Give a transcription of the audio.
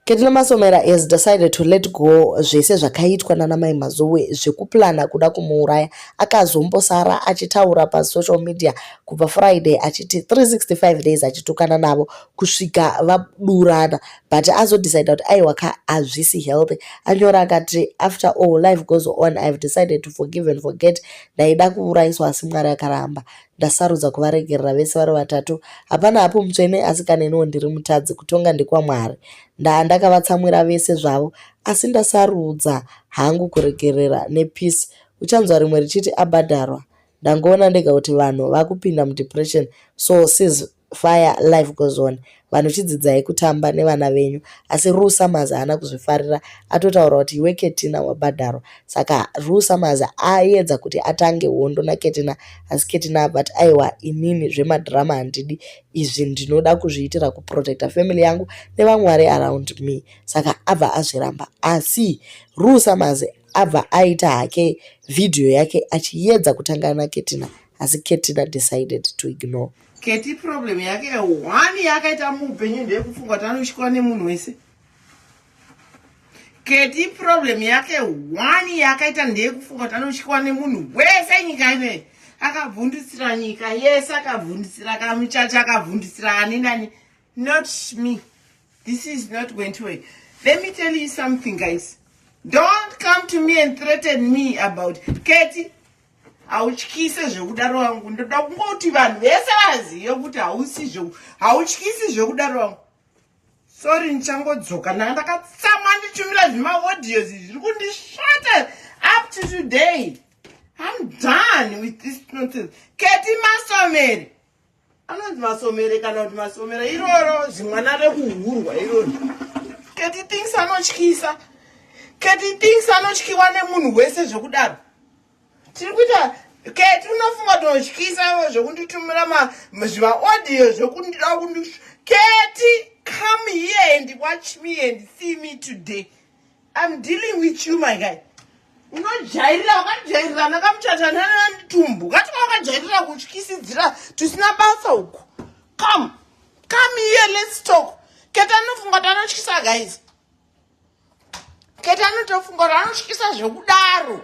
Ketty Masomera has decided to let go zvese zvakaitwa nana Mai Mazoe zvekuplana kuda kumuuraya. Akazombosara achitaura pasocial media kubva Friday achiti 365 days achitukana navo kusvika vadurana, but azodecide kuti aiwa hazvisi healthy. Anyora akati, after all life goes on, I've decided to forgive and forget. Ndaida kuuraiswa asi Mwari akaramba. Ndasarudza kuvaregerera vese vari vatatu. Hapana hapo mutsvene asikaneniwo ndiri mutadzi, kutonga ndekwaMwari. Ndakavatsamwira vese zvavo, asi ndasarudza hangu kuregerera nepeace. Uchanzwa rimwe richiti abhadharwa. Ndangoona ndega kuti vanhu vakupinda mudepression, so says fire, life goes on. Vanhu chidzidzai kutamba nevana venyu. Asi Rue Samaz haana kuzvifarira, atotaura kuti iwe Ketty wabhadharwa. Saka Rue Samaz aedza kuti atange Hondo naKetty, asi Ketty but aiwa inini zvemadhirama handidi, izvi ndinoda kuzviitira kuprotecta family yangu nevamwe vari around me. Saka abva azviramba, asi Rue Samaz abva aita hake video yake achiedza kutanga naKetty, asi Ketty decided to ignore. Ketty problem yake one yakaita muupenyu ndeyekufunga kuti anoshikwa nemunhu wese. Ketty problem yake one yakaita ndeyekufunga kuti anoshikwa nemunhu wese nyika ineyi. Akavhundusira nyika yese, akavhundusira kamuchacha, akavhundusira ani nani. Not me. This is not going to work. Let me tell you something, guys. Don't come to me and threaten me about Ketty. Hautyise zvekudaro wangu. Ndoda kungoti vanhu vese vazive kuti hautyisi zvekudaro wangu. Sorry, ndichangodzoka ndakatsamwa ndichumira zvimaudios zviri kundisvata up to today. I'm done with this nonsense. Ketty Masomera. Anonzi Masomera kana kuti Masomera iroro zimwana rekuhurwa iroro. Ketty thinks anotyisa. Ketty thinks anotyiwa nemunhu wese zvekudaro. Tirikuita Ketty unofunga totyisa zvekunditumira zvimaaudio zvekundida kundi. Ketty, come here and watch me and see me today. I'm dealing with you, my guy. Unojairira wakajairira nakamuchacha nanitumbu. Kati wakajairira kutyisidzira tusina basa uku. Come here, let's talk. Ketty anofunga kuti anotyisa, guys. Ketty anotofunga kuti anotyisa zvekudaro.